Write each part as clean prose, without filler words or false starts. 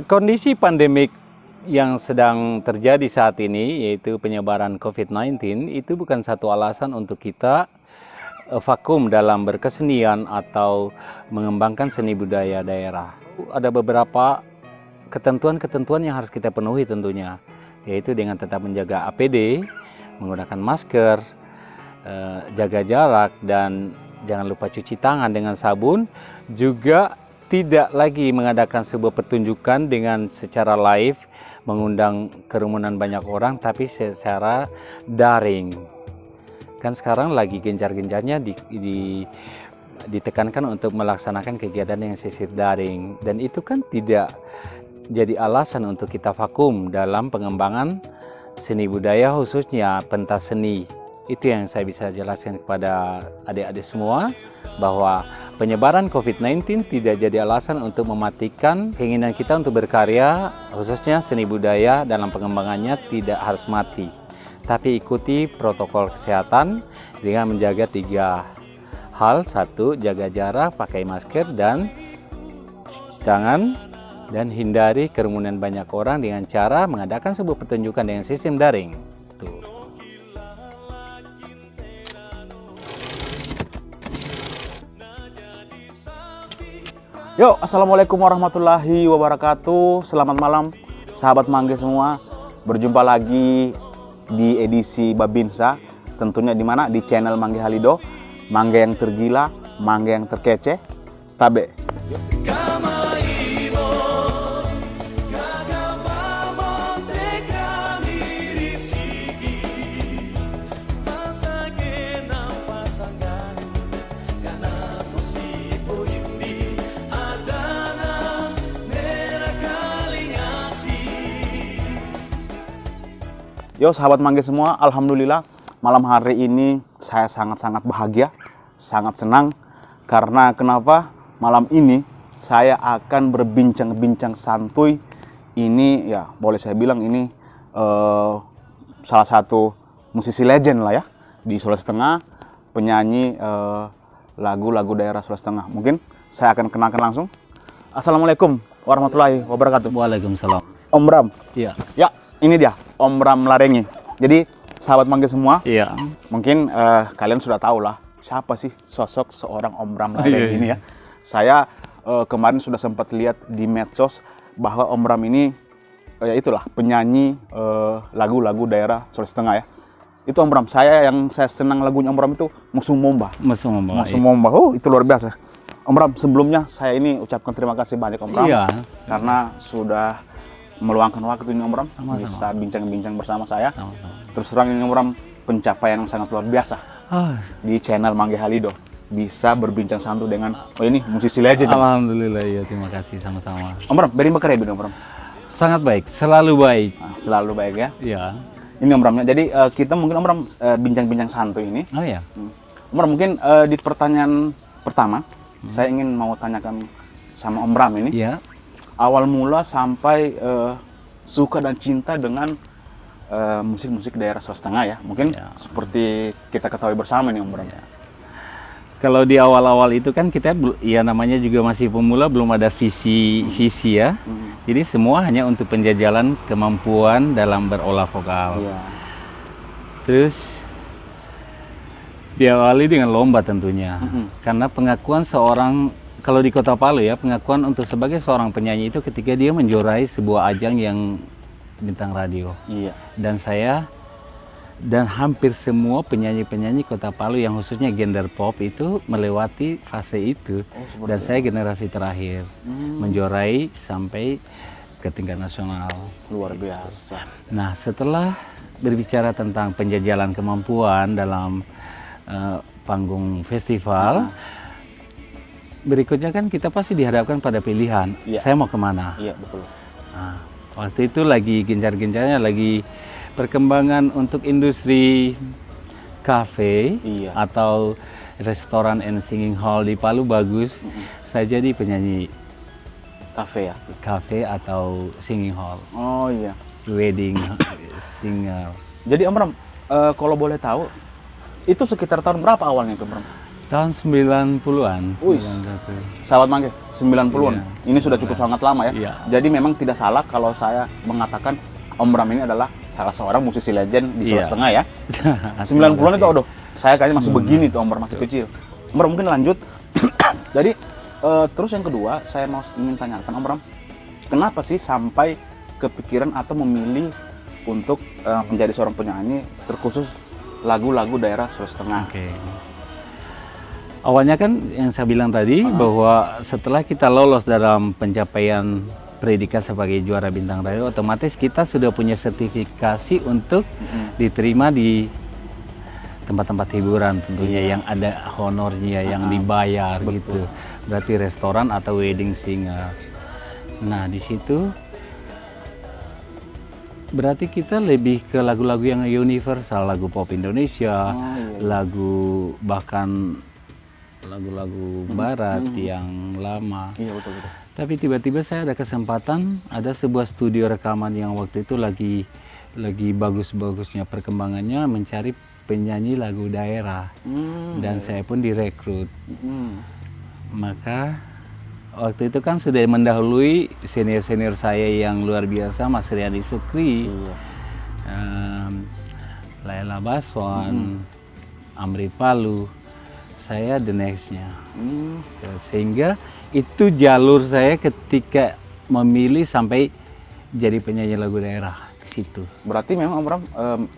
Kondisi pandemik yang sedang terjadi saat ini, yaitu penyebaran COVID-19, itu bukan satu alasan untuk kita vakum dalam berkesenian atau mengembangkan seni budaya daerah. Ada beberapa ketentuan-ketentuan yang harus kita penuhi tentunya, yaitu dengan tetap menjaga APD, menggunakan masker, jaga jarak, dan jangan lupa cuci tangan dengan sabun. Juga tidak lagi mengadakan sebuah pertunjukan dengan secara live, mengundang kerumunan banyak orang, tapi secara daring. Kan sekarang lagi gencar-gencarnya ditekankan untuk melaksanakan kegiatan yang sistem daring. Dan itu kan tidak jadi alasan untuk kita vakum dalam pengembangan seni budaya, khususnya pentas seni. Itu yang saya bisa jelaskan kepada adik-adik semua, bahwa penyebaran COVID-19 tidak jadi alasan untuk mematikan keinginan kita untuk berkarya, khususnya seni budaya dalam pengembangannya tidak harus mati. Tapi ikuti protokol kesehatan dengan menjaga 3 hal. 1, jaga jarak, pakai masker dan cuci tangan, dan hindari kerumunan banyak orang dengan cara mengadakan sebuah pertunjukan dengan sistem daring. Tuh. Yo, assalamualaikum warahmatullahi wabarakatuh. Selamat malam, sahabat Mangge semua. Berjumpa lagi di edisi Babinsa. Tentunya di mana? Di channel Mangge Halido. Mangge yang tergila, mangge yang terkece. Tabe. Yo sahabat Mangge semua, alhamdulillah malam hari ini saya sangat-sangat bahagia, sangat senang. Karena kenapa? Malam ini saya akan berbincang-bincang santuy. Ini ya boleh saya bilang ini salah satu musisi legend lah ya di Sulawesi Tengah, penyanyi lagu-lagu daerah Sulawesi Tengah. Mungkin saya akan kenalkan langsung. Assalamualaikum warahmatullahi wabarakatuh. Waalaikumsalam. Om Bram. Iya. Ya, ini dia Om Bram Larengi. Jadi sahabat Mangge semua, Iya. mungkin kalian sudah tahu lah siapa sih sosok seorang Om Bram Larengi ini ya. Saya kemarin sudah sempat lihat di medsos bahwa Om Bram ini ya itulah penyanyi lagu-lagu daerah Sulawesi Tengah ya. Itu Om Bram, saya senang lagunya Om Bram itu Musuh Momba. Musuh Momba. Musuh Momba. Oh, itu luar biasa. Om Bram, sebelumnya saya ini ucapkan terima kasih banyak Om Bram. Iya. Karena sudah meluangkan waktu ini Om Bram, Sama-sama. bisa bincang-bincang bersama saya. Sama-sama. Terus terang ini Om Bram, pencapaian yang sangat luar biasa di channel Mangge Halido. Bisa berbincang santu dengan, oh ini musisi legend. Alhamdulillah, ya, terima kasih sama-sama. Om Bram, beri bekerja Om Bram. Sangat baik, selalu baik. Nah, selalu baik ya. Iya. Ini Om Bram, jadi kita mungkin Om Bram bincang-bincang santu ini. Oh ya. Om Bram, mungkin di pertanyaan pertama, saya ingin mau tanyakan sama Om Bram ini. Iya. Awal mula sampai suka dan cinta dengan musik-musik daerah Sulawesi Tengah ya. Mungkin Ya. seperti kita ketahui bersama nih Om Bram. Ya. Kalau di awal-awal itu kan kita ya namanya juga masih pemula, belum ada visi ya. Jadi semua hanya untuk penjajalan kemampuan dalam berolah vokal. Iya. Terus diawali dengan lomba tentunya. Karena pengakuan seorang, kalau di Kota Palu ya, pengakuan untuk sebagai seorang penyanyi itu ketika dia menjuarai sebuah ajang yang bintang radio. Iya. Dan saya dan hampir semua penyanyi-penyanyi Kota Palu yang khususnya genre pop itu melewati fase itu. Dan saya generasi terakhir menjuarai sampai ke tingkat nasional. Luar biasa. Nah, setelah berbicara tentang penjajalan kemampuan dalam panggung festival, berikutnya kan kita pasti dihadapkan pada pilihan. Iya. Saya mau kemana? Iya, betul. Nah, waktu itu lagi gencar-gencarnya, lagi perkembangan untuk industri kafe Iya. atau restoran and singing hall di Palu bagus. Saya jadi penyanyi Kafe ya. kafe atau singing hall, Oh iya. wedding singer. Jadi Om Bram, kalau boleh tahu, itu sekitar tahun berapa awalnya itu Bram? Tahun 90-an. Wih, 91. sahabat Mangge, 90-an. Iya. Ini sudah cukup sangat lama ya. Iya. Jadi memang tidak salah kalau saya mengatakan Om Bram ini adalah salah seorang musisi legend di Sulawesi Iya. Tengah ya. 90-an itu aduh, saya kayaknya masih begini tuh Om Bram, masih kecil. Om Bram mungkin lanjut. Jadi terus yang kedua saya ingin tanyakan Om Bram, kenapa sih sampai kepikiran atau memilih untuk menjadi seorang penyanyi terkhusus lagu-lagu daerah Sulawesi Tengah? Oke. Awalnya kan yang saya bilang tadi bahwa setelah kita lolos dalam pencapaian predikat sebagai juara bintang radio, otomatis kita sudah punya sertifikasi untuk diterima di tempat-tempat hiburan tentunya yang ada honornya, yang dibayar gitu. Berarti restoran atau wedding singer. Nah, di situ berarti kita lebih ke lagu-lagu yang universal, lagu pop Indonesia, lagu bahkan lagu-lagu barat yang lama. Iya, betul. Tapi tiba-tiba saya ada kesempatan, ada sebuah studio rekaman yang waktu itu lagi bagus-bagusnya perkembangannya mencari penyanyi lagu daerah. Dan saya pun direkrut. Maka waktu itu kan sudah mendahului senior-senior saya yang luar biasa, Mas Riyadi Sukri, Laila Baswan, Amri Palu. Saya the next-nya. Sehingga itu jalur saya ketika memilih sampai jadi penyanyi lagu daerah di situ. Berarti memang Om Bram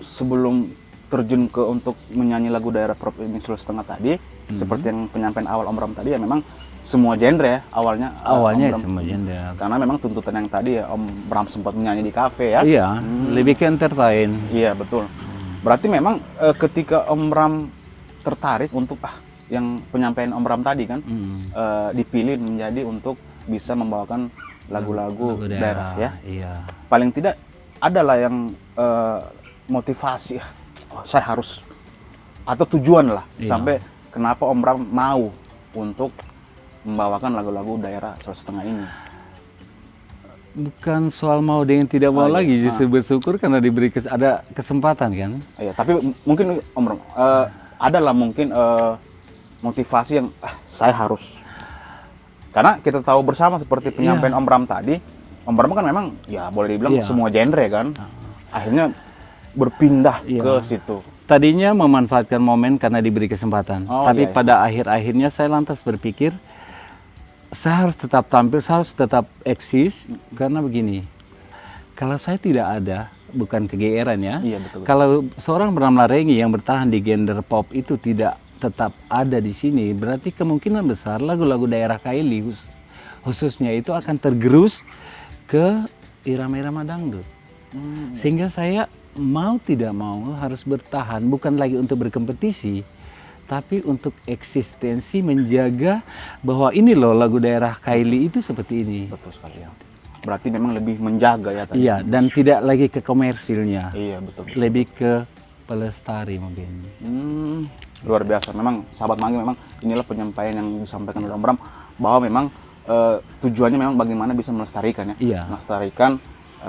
sebelum terjun ke untuk menyanyi lagu daerah Provinsi Sulawesi Tengah tadi, seperti yang penyampaian awal Om Bram tadi ya memang semua genre ya awalnya. Awalnya Om Bram, semua genre. karena memang tuntutan yang tadi ya Om Bram sempat menyanyi di kafe ya. Iya, lebih ke entertain. Iya betul. Berarti memang ketika Om Bram tertarik untuk yang penyampaian Om Bram tadi kan dipilih menjadi untuk bisa membawakan lagu-lagu daerah ya. Iya. Paling tidak adalah yang motivasi saya harus atau tujuan lah sampai kenapa Om Bram mau untuk membawakan lagu-lagu daerah Sulawesi Tengah ini. Bukan soal mau dengan tidak mau lagi, justru bersyukur karena diberi ada kesempatan kan. Iya, tapi mungkin Om Bram adalah mungkin motivasi yang saya harus, karena kita tahu bersama seperti penyampaian Om Bram tadi, Om Bram kan memang ya boleh dibilang semua genre kan, akhirnya berpindah ke situ. Tadinya memanfaatkan momen karena diberi kesempatan, tapi pada akhir-akhirnya saya lantas berpikir saya harus tetap tampil, saya harus tetap eksis, karena begini, kalau saya tidak ada, bukan kegeeran ya, kalau seorang Bram Larengi yang bertahan di genre pop itu tidak tetap ada di sini, berarti kemungkinan besar lagu-lagu daerah Kaili khususnya itu akan tergerus ke irama-irama dangdut. Sehingga saya mau tidak mau harus bertahan, bukan lagi untuk berkompetisi, tapi untuk eksistensi, menjaga bahwa ini loh lagu daerah Kaili itu seperti ini. Betul sekali ya. Berarti memang lebih menjaga ya tadi. Iya, dan tidak lagi ke komersilnya. Iya, betul. Lebih ke pelestari mungkin. Luar biasa. Memang sahabat Mangge, memang inilah penyampaian yang disampaikan oleh Om Bram bahwa memang tujuannya memang bagaimana bisa melestarikan ya. Iya. Melestarikan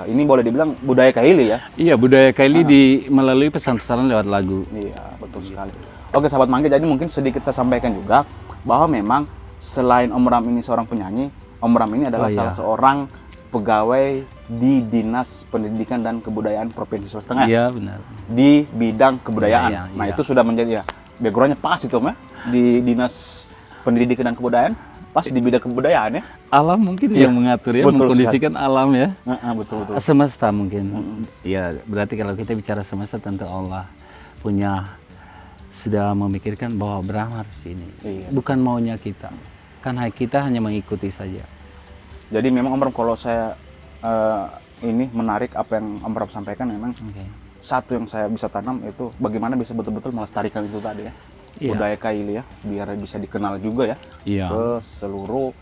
ini boleh dibilang budaya Kaili ya. Iya, budaya Kaili melalui pesan-pesan lewat lagu. Iya, betul sekali. Oke sahabat Mangge, jadi mungkin sedikit saya sampaikan juga bahwa memang selain Om Bram ini seorang penyanyi, Om Bram ini adalah salah seorang pegawai di Dinas Pendidikan dan Kebudayaan Provinsi Sulawesi Tengah. Iya, benar. Di bidang kebudayaan. Iya, Nah, itu sudah menjadi backgroundnya pas itu ya, di Dinas Pendidikan dan Kebudayaan, pas di bidang kebudayaan ya. Alam mungkin yang mengatur ya, mengkondisikan alam ya. Betul. Semesta mungkin. Ya, berarti kalau kita bicara semesta tentu Allah sudah memikirkan bahwa Bram harus ini. Bukan maunya kita. Kan kita hanya mengikuti saja. Jadi memang Om Bram, kalau saya ini menarik apa yang Om Bram sampaikan, memang satu yang saya bisa tanam itu bagaimana bisa betul-betul melestarikan itu tadi ya. Budaya Kaili ya, biar bisa dikenal juga ya ke seluruh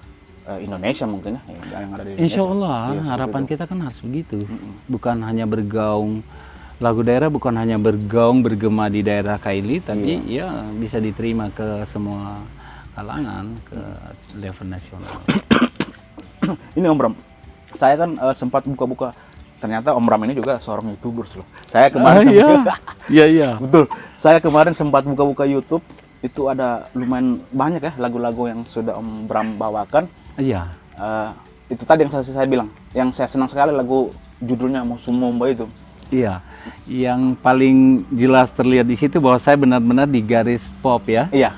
Indonesia mungkin ya, yang ada di Indonesia. Insya Allah, harapan kita kan harus begitu. Bukan hanya bergaung, lagu daerah bukan hanya bergaung bergema di daerah Kaili, tapi ya bisa diterima ke semua kalangan, ke level nasional. Ini Om Bram, saya kan sempat buka-buka, ternyata Om Bram ini juga seorang YouTuber loh. Saya kemarin iya. betul. Saya kemarin sempat buka-buka YouTube, itu ada lumayan banyak ya lagu-lagu yang sudah Om Bram bawakan. Iya. Itu tadi yang saya bilang, yang saya senang sekali lagu judulnya Musumomba itu. Iya. Yang paling jelas terlihat di situ bahwa saya benar-benar di garis pop ya. Iya.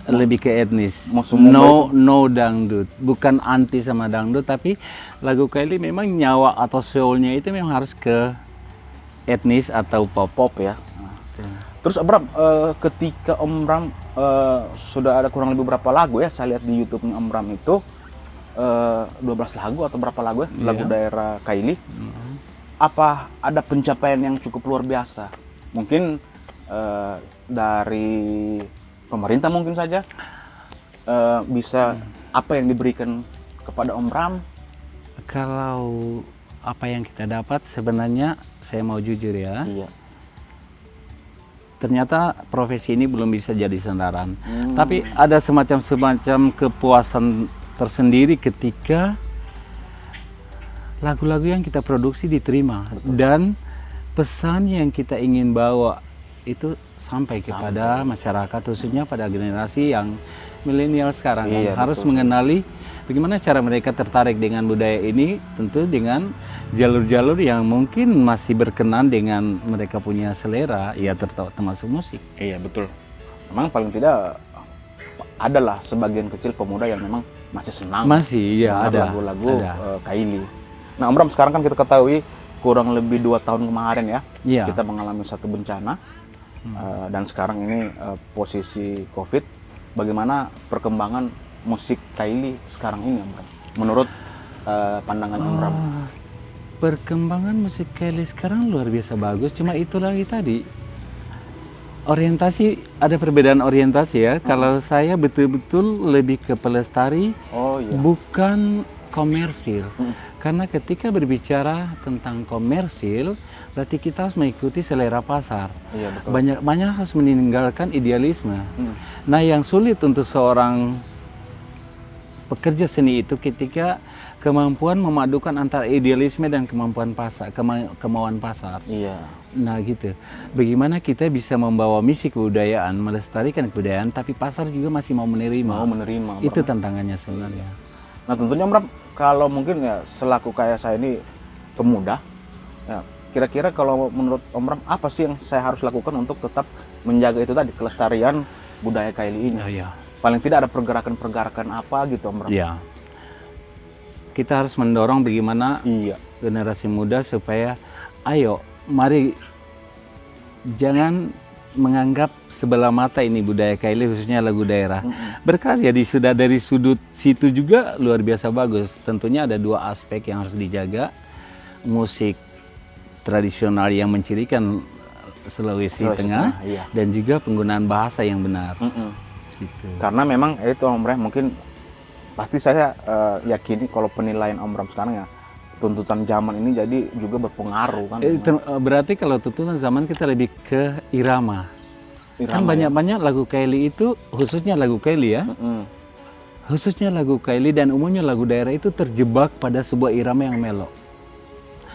Lebih ke etnis. Musumomba No dangdut, bukan anti sama dangdut, tapi lagu Kylie memang nyawa atau soulnya itu memang harus ke etnis atau pop. Pop ya. Terus Om Bram, ketika Om Bram sudah ada kurang lebih berapa lagu ya, saya lihat di YouTube-nya Om Bram itu 12 lagu atau berapa lagu ya, lagu daerah Kylie. Apa ada pencapaian yang cukup luar biasa? Mungkin dari pemerintah mungkin saja bisa apa yang diberikan kepada Om Bram? Kalau apa yang kita dapat sebenarnya, saya mau jujur ya, Iya. ternyata profesi ini belum bisa jadi sandaran. Tapi ada semacam kepuasan tersendiri ketika lagu-lagu yang kita produksi diterima. Betul. Dan pesan yang kita ingin bawa itu sampai kepada masyarakat, khususnya pada generasi yang milenial sekarang. Iya, Harus betul. mengenali bagaimana cara mereka tertarik dengan budaya ini, tentu dengan jalur-jalur yang mungkin masih berkenan dengan mereka punya selera, ya termasuk musik. Iya betul. Memang paling tidak adalah sebagian kecil pemuda yang memang masih senang. Masih, iya ada. Lagu-lagu Kylie. Nah Om Bram, sekarang kan kita ketahui kurang lebih 2 tahun kemarin ya, Iya. kita mengalami satu bencana. Dan sekarang ini posisi COVID. Bagaimana perkembangan musik Kylie sekarang ini Om Bram? Menurut pandangan Om Bram? Perkembangan musik Kylie sekarang luar biasa bagus, cuma itu lagi tadi orientasi, ada perbedaan orientasi ya. Kalau saya betul-betul lebih ke pelestari, Oh iya. bukan komersil. Karena ketika berbicara tentang komersil, berarti kita harus mengikuti selera pasar. Iya betul. Banyak harus meninggalkan idealisme. Nah, yang sulit untuk seorang pekerja seni itu ketika kemampuan memadukan antara idealisme dan kemampuan pasar, kemauan pasar. Iya. Nah, gitu. Bagaimana kita bisa membawa misi kebudayaan, melestarikan kebudayaan, tapi pasar juga masih mau menerima. Mau menerima. Om Itu Bram. tantangannya sebenarnya. Nah tentunya Om Bram, kalau mungkin ya selaku kayak saya ini pemuda, ya, kira-kira kalau menurut Om Bram apa sih yang saya harus lakukan untuk tetap menjaga itu tadi, kelestarian budaya Kylie ini? Oh, iya. Paling tidak ada pergerakan-pergerakan apa gitu Om Bram? Ya. Kita harus mendorong bagaimana Iya. generasi muda supaya ayo mari jangan menganggap sebelah mata ini budaya Kylie, khususnya lagu daerah. Berkarya sudah dari sudut situ juga luar biasa bagus. Tentunya ada 2 aspek yang harus dijaga. Musik tradisional yang mencirikan Sulawesi Tengah, iya. dan juga penggunaan bahasa yang benar. Gitu. Karena memang itu Om Bram, mungkin pasti saya yakini kalau penilaian Om Bram sekarang ya, tuntutan zaman ini jadi juga berpengaruh kan. Berarti kalau tuntutan zaman kita lebih ke irama. Kan banyak-banyak lagu Kylie itu, khususnya lagu Kylie ya, khususnya lagu Kylie dan umumnya lagu daerah itu terjebak pada sebuah irama yang melo.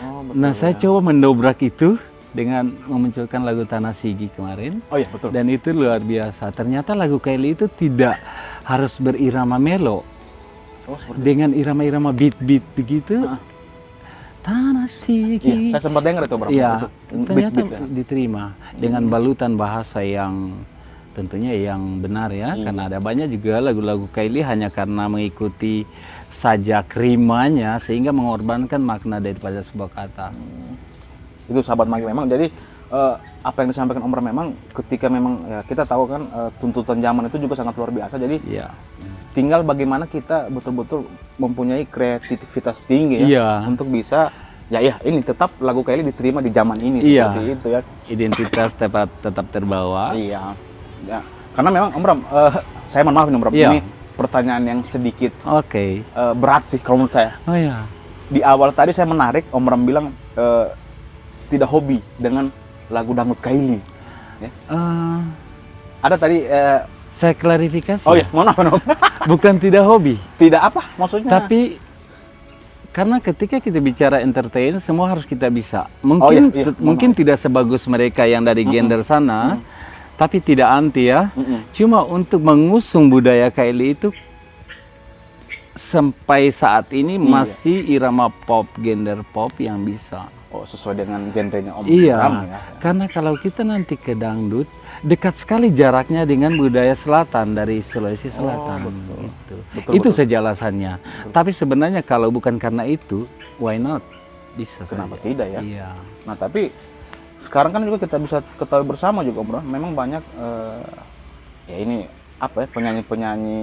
Oh, betul, Nah, saya ya. coba mendobrak itu dengan memunculkan lagu Tanah Sigi kemarin. Oh iya betul. Dan itu luar biasa. Ternyata lagu Kylie itu tidak harus berirama melo. Oh, seperti Dengan irama-irama beat-beat begitu. Tanah Sigi. iya, saya sempat dengar itu Bram. Iya, Itu ternyata beat-beat ya. diterima dengan balutan bahasa yang tentunya yang benar ya. Iya. Karena ada banyak juga lagu-lagu Kylie hanya karena mengikuti sajak rimanya sehingga mengorbankan makna daripada sebuah kata. Itu sahabat Magi memang. Jadi apa yang disampaikan Om Bram memang ketika memang ya kita tahu kan tuntutan zaman itu juga sangat luar biasa. Jadi Iya. tinggal bagaimana kita betul-betul mempunyai kreativitas tinggi ya, Iya. untuk bisa ya ini tetap lagu Kylie diterima di zaman ini Iya. seperti itu ya. Identitas tetap terbawa. Iya. Ya. Karena memang Om Bram, saya mohon maaf nih Om Bram, Iya. ini pertanyaan yang sedikit Oke. berat sih kalau menurut saya. Oh ya. Di awal tadi saya menarik, Om Bram bilang tidak hobi dengan lagu dangdut Kylie. Ya. Ada tadi Saya klarifikasi. oh ya, mohon maaf Om. Bukan tidak hobi, Tidak apa maksudnya? tapi karena ketika kita bicara entertain, semua harus kita bisa. Mungkin iya, mungkin tidak sebagus mereka yang dari gender sana, tapi tidak anti ya. Cuma untuk mengusung budaya Kaili itu sampai saat ini masih irama pop, gender pop yang bisa. Oh, sesuai dengan genrenya Om Iya, Bram ya. karena kalau kita nanti ke dangdut, dekat sekali jaraknya dengan budaya selatan dari Sulawesi Selatan. Betul. Gitu. Betul, Itu betul. saja alasannya. Tapi sebenarnya kalau bukan karena itu, why not? Bisa Kenapa saja. tidak ya? Iya. Nah, tapi sekarang kan juga kita bisa ketahui bersama juga Om Bram, memang banyak ya ini apa ya, penyanyi-penyanyi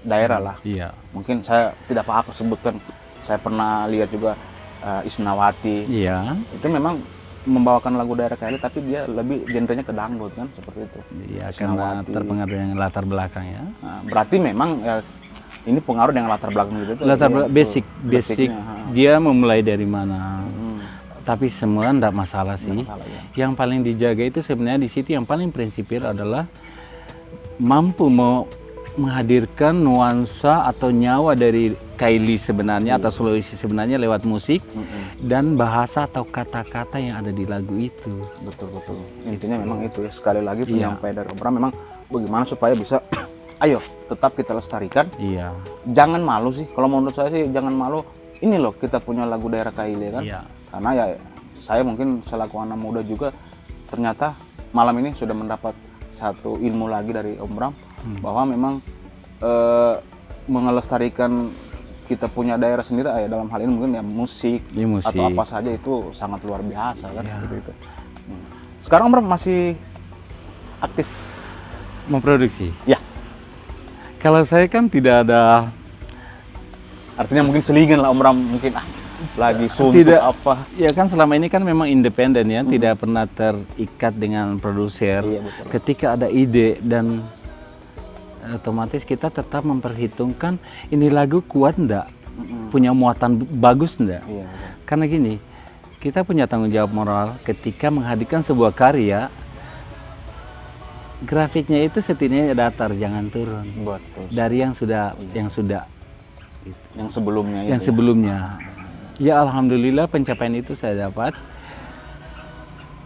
daerah lah. Iya. Mungkin saya tidak apa sebutkan, saya pernah lihat juga Isnawati. Iya. Itu memang membawakan lagu daerah Kaili tapi dia lebih genrenya ke dangdut kan, seperti itu. Iya, karena Isnawati. terpengaruh dengan latar belakang ya. Nah, berarti memang ya, ini pengaruh dengan latar belakang gitu. Latar Iya, basic, betul. basic. Basicnya, Dia memulai dari mana? Hmm, Tapi semua enggak masalah nggak sih. masalah, ya. Yang paling dijaga itu sebenarnya di situ yang paling prinsipil adalah mampu menghadirkan nuansa atau nyawa dari Kaili sebenarnya atau Sulawesi sebenarnya lewat musik dan bahasa atau kata-kata yang ada di lagu itu. Betul betul. Intinya memang itu ya, sekali lagi Iya. penyampaian dari Om Bram memang bagaimana supaya bisa ayo tetap kita lestarikan. Iya. Jangan malu sih. Kalau menurut saya sih jangan malu. Ini loh kita punya lagu daerah Kaili kan. Iya. Karena ya saya mungkin selaku anak muda juga ternyata malam ini sudah mendapat satu ilmu lagi dari Om Bram bahwa memang mengelestarikan kita punya daerah sendiri ya, dalam hal ini mungkin ya musik, Ini musik. atau apa saja itu sangat luar biasa kan Ya. seperti itu. Sekarang Om Bram masih aktif? Memproduksi. Ya. Kalau saya kan tidak ada, Artinya mungkin selingan lah Om Bram, mungkin lagi suntuk Tidak. apa. ya kan selama ini kan memang independen ya, tidak pernah terikat dengan produser. Iya, betul. Ketika ada ide dan otomatis kita tetap memperhitungkan ini lagu kuat enggak, punya muatan bagus enggak. Iya, betul. Karena gini, kita punya tanggung jawab moral ketika menghadirkan sebuah karya, grafiknya itu setidaknya datar, jangan turun Betul. dari yang sudah Yang sebelumnya yang itu. sebelumnya. Ya alhamdulillah pencapaian itu saya dapat.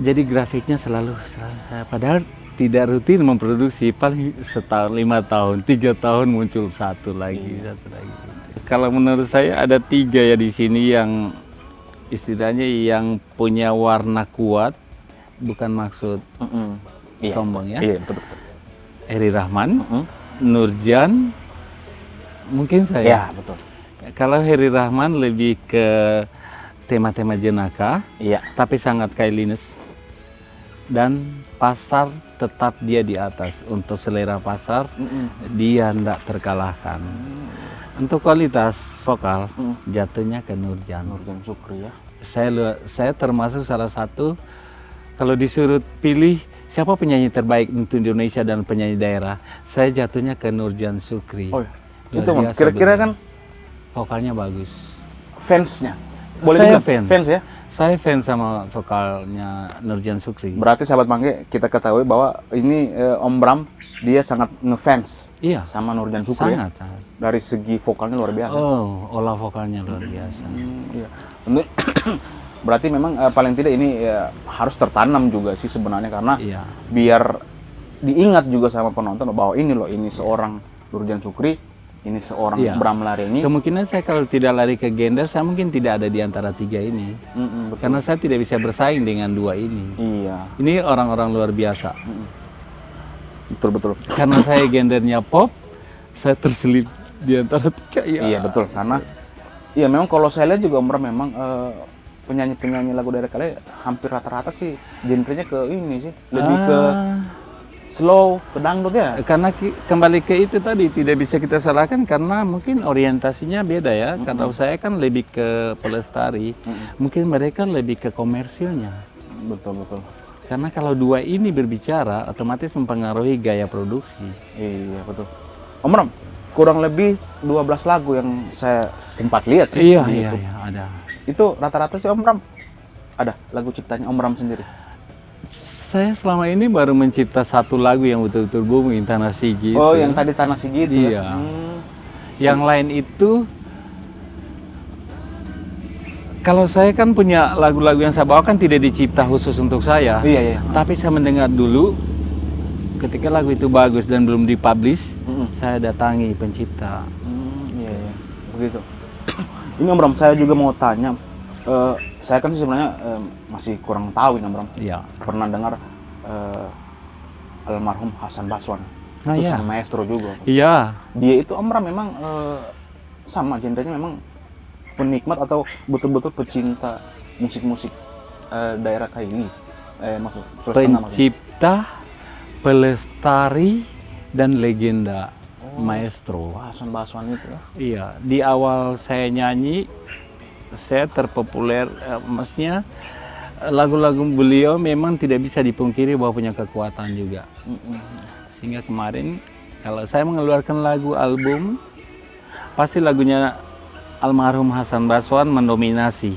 Jadi grafiknya selalu saya, padahal tidak rutin memproduksi, paling setahun, 5 tahun, 3 tahun muncul satu lagi. Kalau menurut saya ada 3 ya di sini yang istilahnya yang punya warna kuat, bukan maksud Iya. sombong ya. Iya, betul betul. Eri Rahman, Nurjan, mungkin saya. Iya, betul. Kalau Heri Rahman lebih ke tema-tema jenaka, Iya. tapi sangat Kailiness. Dan pasar tetap dia di atas. Untuk selera pasar, dia tidak terkalahkan. Untuk kualitas vokal, jatuhnya ke Nurjan. Nurjan Sukri ya. Saya termasuk salah satu, kalau disuruh pilih siapa penyanyi terbaik untuk Indonesia dan penyanyi daerah, saya jatuhnya ke Nurjan Sukri. Oh, iya. Luar Itu Bang, biasa kira-kira beliau. kan Vokalnya bagus. fansnya. Boleh Saya dibilang fans. ya. Saya fans sama vokalnya Nurjan Sukri. Berarti sahabat Mangge, kita ketahui bahwa ini Om Bram dia sangat ngefans Iya, sama Nurjan Sukri ya. sangat. Dari segi vokalnya luar biasa. Oh, olah vokalnya luar biasa. Iya. Tentu berarti memang paling tidak ini harus tertanam juga sih sebenarnya karena Iya. biar diingat juga sama penonton bahwa ini loh, ini seorang Nurjan Sukri, ini seorang Iya. Bram Larengi. Kemungkinan saya kalau tidak lari ke gender, saya mungkin tidak ada di antara 3 ini. Betul. Karena saya tidak bisa bersaing dengan 2 ini. Iya, Ini orang-orang luar biasa. betul betul. Karena saya gendernya pop, saya terselip di antara 3. Ya. Iya betul, karena iya memang kalau saya lihat juga Om Bram memang penyanyi-penyanyi lagu daerah kalian hampir rata-rata sih genrenya ke ini sih, lebih ke slow, ke dangdut ya. Karena kembali ke itu tadi, tidak bisa kita salahkan karena mungkin orientasinya beda ya. Kalau saya kan lebih ke pelestari, mungkin mereka lebih ke komersilnya. Betul betul. Karena kalau 2 ini berbicara, otomatis mempengaruhi gaya produksi. Iya betul. Om Bram, kurang lebih 12 lagu yang saya sempat lihat sih Iya, di iya, YouTube. iya, ada. Itu rata-rata sih Om Bram ada lagu ciptanya Om Bram sendiri. Saya selama ini baru mencipta 1 lagu yang betul-betul booming, Tanah Sigi. Oh, itu. yang tadi Tanah Sigi itu Iya. ya. Yang lain itu, kalau saya kan punya lagu-lagu yang saya bawakan tidak dicipta khusus untuk saya. Iya iya. Tapi saya mendengar dulu, ketika lagu itu bagus dan belum dipublish, Mm-mm. saya datangi pencipta. Iya, iya, begitu. Ini Om Bram, saya juga mau tanya. Saya kan sih sebenarnya masih kurang tahu ini Om Bram. Iya. Pernah dengar almarhum Hasan Baswan. Nah, Itu iya. sang maestro juga. Iya. Dia itu Om Bram memang sama genrenya, memang penikmat atau betul-betul pecinta musik-musik daerah Kaili. Maksud Sulawesi Tengah maksudnya. Pencipta, pelestari, dan legenda. Maestro. Wah, Hasan Baswan itu ya. Iya, di awal saya nyanyi, saya terpopuler, maksudnya lagu-lagu beliau memang tidak bisa dipungkiri bahwa punya kekuatan juga. Sehingga kemarin kalau saya mengeluarkan lagu album, pasti lagunya almarhum Hasan Baswan mendominasi.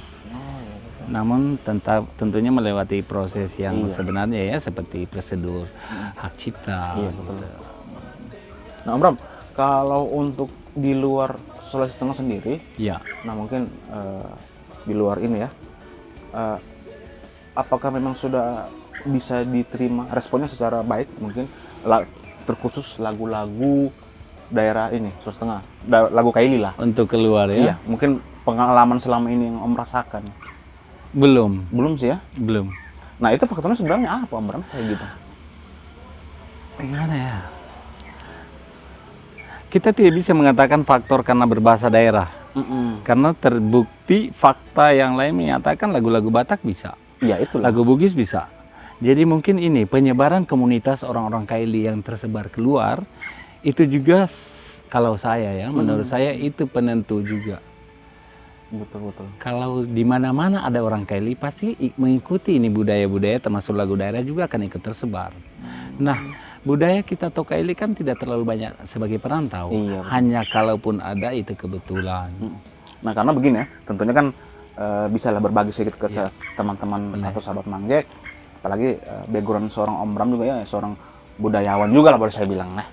Namun tentunya melewati proses yang Iya. sebenarnya ya, seperti prosedur hak cipta. Iya, betul. Nah, Om Bram, kalau untuk di luar Sulawesi Tengah sendiri, Ya, nah mungkin di luar ini ya, apakah memang sudah bisa diterima responnya secara baik, mungkin terkhusus lagu-lagu daerah ini Sulawesi Tengah, lagu Kaili lah. untuk keluar ya? Iya, mungkin pengalaman selama ini yang Om rasakan. Belum Sih ya. belum. Nah, itu faktornya sebenarnya apa Om Bram kayak gitu? Gimana ya? Kita tidak bisa mengatakan faktor karena berbahasa daerah. Karena terbukti fakta yang lain menyatakan lagu-lagu Batak bisa, Iya, itulah. lagu Bugis bisa. Jadi mungkin ini penyebaran komunitas orang-orang Kaili yang tersebar keluar, itu juga kalau saya ya, menurut saya itu penentu juga. Betul. Kalau di mana-mana ada orang Kaili pasti mengikuti ini budaya-budaya, termasuk lagu daerah juga akan ikut tersebar. Nah, budaya kita atau Kaili kan tidak terlalu banyak sebagai perantau. Iya, betul. Hanya kalaupun ada itu kebetulan. Nah, karena begini ya, tentunya kan bisa lah berbagi sedikit ke Iya. teman-teman Benar. atau sahabat Mangge, apalagi background seorang Om Bram juga ya, seorang budayawan juga lah boleh saya bilang. Nah,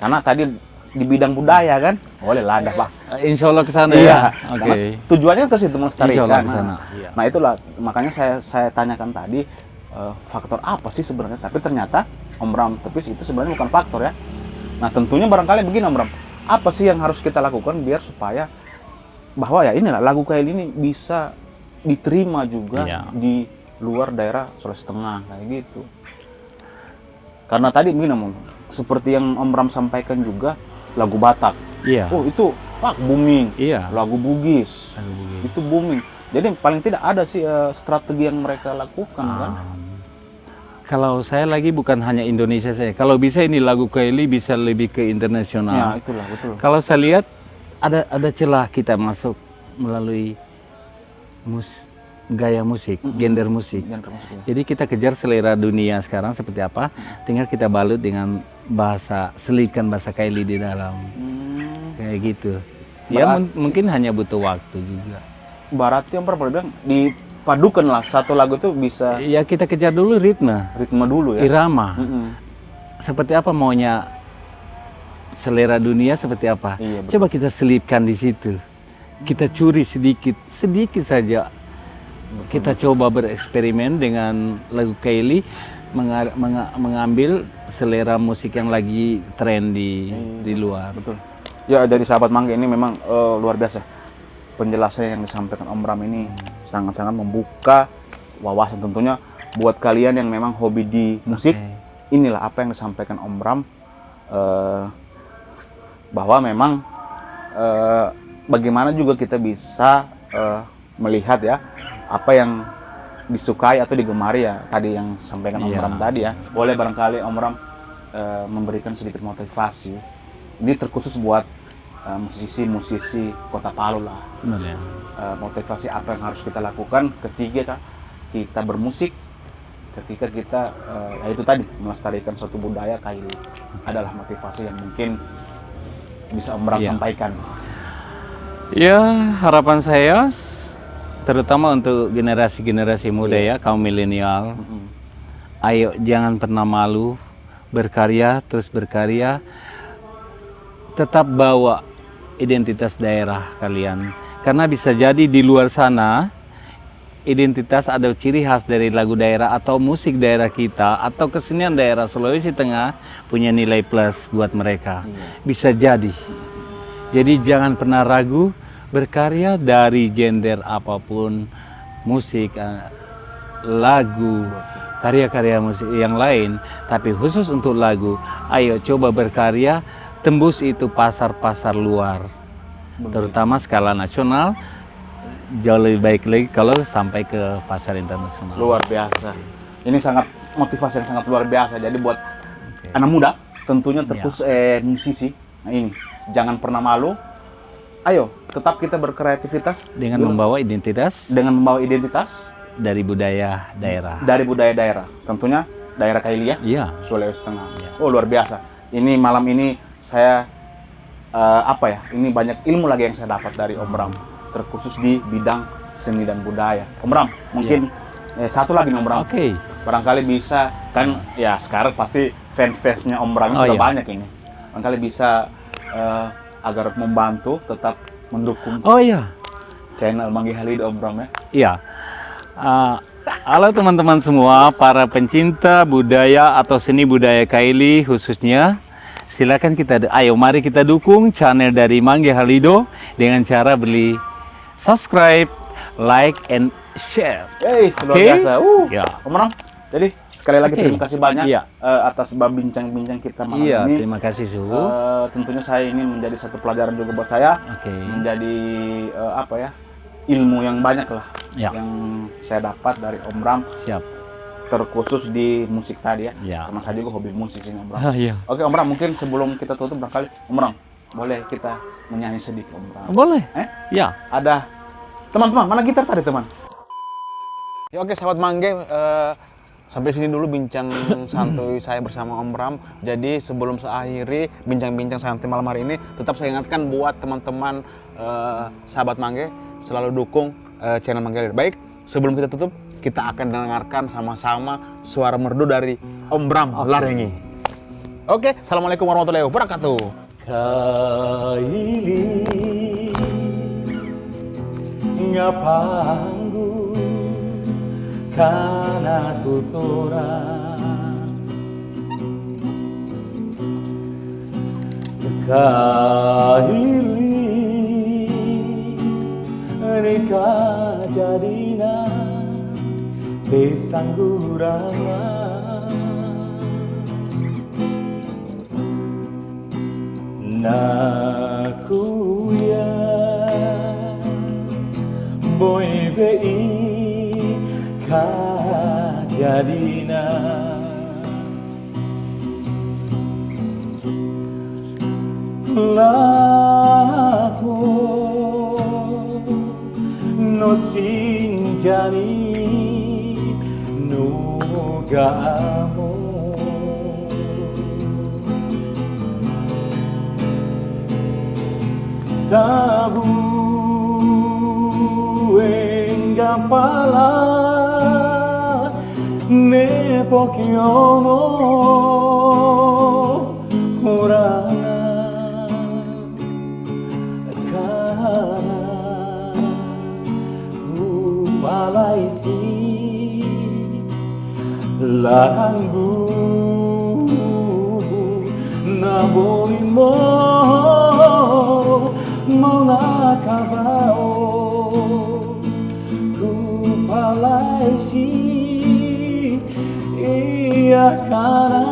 karena tadi di bidang budaya kan, boleh lah ada Pak. Insya Allah ke sana Iya, ya. Oke. karena tujuannya ke situ Insya melestarikan. Allah ke sana. Iya. Nah, itulah makanya saya tanyakan tadi faktor apa sih sebenarnya, tapi ternyata Om Bram Tepis itu sebenarnya bukan faktor ya. Nah, tentunya barangkali begini Om Bram, apa sih yang harus kita lakukan biar supaya bahwa ya inilah lagu Kaili ini bisa diterima juga Iya. di luar daerah Sulawesi Tengah kayak gitu. Karena tadi begini Om, seperti yang Om Bram sampaikan juga lagu Batak. Iya. Oh, itu booming. Iya. Lagu Bugis Lagu Bugis. itu booming. Jadi paling tidak ada sih strategi yang mereka lakukan kan. Kalau saya lagi bukan hanya Indonesia saya. Kalau bisa ini lagu Kaili bisa lebih ke Ya, internasional. itulah betul. Kalau saya lihat ada celah kita masuk melalui gaya musik, gender musik. Genre musiknya. Jadi kita kejar selera dunia sekarang seperti apa, tinggal kita balut dengan bahasa, selipkan bahasa Kaili di dalam. Kayak gitu. Ya mungkin hanya butuh waktu juga. Berarti yang pernah bilang dipadukan lah satu lagu itu bisa Ya kita kejar dulu ritme, ritme dulu ya. irama. Mm-mm. Seperti apa maunya selera dunia seperti apa. Iya, betul. Coba kita selipkan di situ. Kita curi sedikit saja. Kita coba bereksperimen dengan lagu Kaili, mengambil selera musik yang lagi tren di luar. Betul. Ya, dari sahabat Mangga ini memang luar biasa. Penjelasan yang disampaikan Om Bram ini sangat-sangat membuka wawasan tentunya buat kalian yang memang hobi di musik. Oke. Inilah apa yang disampaikan Om Bram, bahwa memang bagaimana juga kita bisa melihat ya apa yang disukai atau digemari ya, tadi yang disampaikan Om Iya. Bram tadi ya. Boleh barangkali Om Bram memberikan sedikit motivasi. Ini terkhusus buat musisi-musisi Kota Palu lah. Benar ya. Motivasi apa yang harus kita lakukan ketika kita bermusik, ketika kita ya itu tadi melestarikan suatu budaya Kaili, adalah motivasi yang mungkin bisa Om Bram Iya. sampaikan. Ya, harapan saya terutama untuk generasi-generasi muda ya, kaum milenial. Ayo jangan pernah malu, berkarya, terus berkarya. Tetap bawa identitas daerah kalian. Karena bisa jadi di luar sana identitas atau ciri khas dari lagu daerah atau musik daerah kita atau kesenian daerah Sulawesi Tengah punya nilai plus buat mereka. Bisa jadi. Jadi jangan pernah ragu berkarya dari genre apapun, musik, lagu, karya-karya musik yang lain, tapi khusus untuk lagu, ayo coba berkarya, tembus itu pasar-pasar luar, terutama skala nasional. Jauh lebih baik lagi kalau sampai ke pasar internasional. Luar biasa. Ini sangat motivasi yang sangat luar biasa. Jadi buat anak muda, tentunya terkhusus musisi, nah ini jangan pernah malu. Ayo, tetap kita berkreativitas dengan membawa identitas. Dengan membawa identitas dari budaya daerah. Dari budaya daerah. Tentunya daerah Kaili ya. Iya. Sulawesi Tengah. Iya. Oh luar biasa. Ini malam ini saya ini banyak ilmu lagi yang saya dapat dari Om Bram, terkhusus di bidang seni dan budaya. Om Bram, mungkin satu lagi nih Om Bram. Oke. Barangkali bisa kan ya sekarang pasti fans-fansnya Om Bram sudah banyak ini. Barangkali bisa agar membantu tetap mendukung channel Mangge Halido Om Bram ya. Iya. Halo teman-teman semua, para pencinta budaya atau seni budaya Kaili khususnya, silakan mari kita dukung channel dari Mangge Halido dengan cara beli subscribe, like, and share. Luar biasa. Ya. Om Bram, jadi sekali lagi terima kasih banyak atas bincang-bincang kita malam ini. Terima kasih Suhu. Tentunya saya ingin menjadi satu pelajaran juga buat saya, menjadi ilmu yang banyak lah yang saya dapat dari Om Bram. Siap. Terkhusus di musik tadi ya. Karena saya juga hobi musik ini Om Bram. Oke Om Bram, mungkin sebelum kita tutup barangkali Om Bram boleh kita menyanyi sedikit Om Bram. Boleh. Ya. Ada teman-teman, mana gitar tadi teman? Ya oke sahabat Mangge, sampai sini dulu bincang santuy saya bersama Om Bram. Jadi sebelum saya akhiri bincang-bincang santuy malam hari ini, tetap saya ingatkan buat teman-teman sahabat Mangge selalu dukung channel Mangge Halido. Baik, sebelum kita tutup, kita akan dengarkan sama-sama suara merdu dari Om Bram Larengi. Oke, assalamualaikum warahmatullahi wabarakatuh. Kaili ngapanggu kana tutora Kaili rika jadina Besanggurama Nakuya Boy bei Kajadina Laku No sinjani Nugamo Tabu enggapala Nepokyomo Urana Kana Upalaisi Langgu Nabori mo Monakabao Kupalaisi Iya kana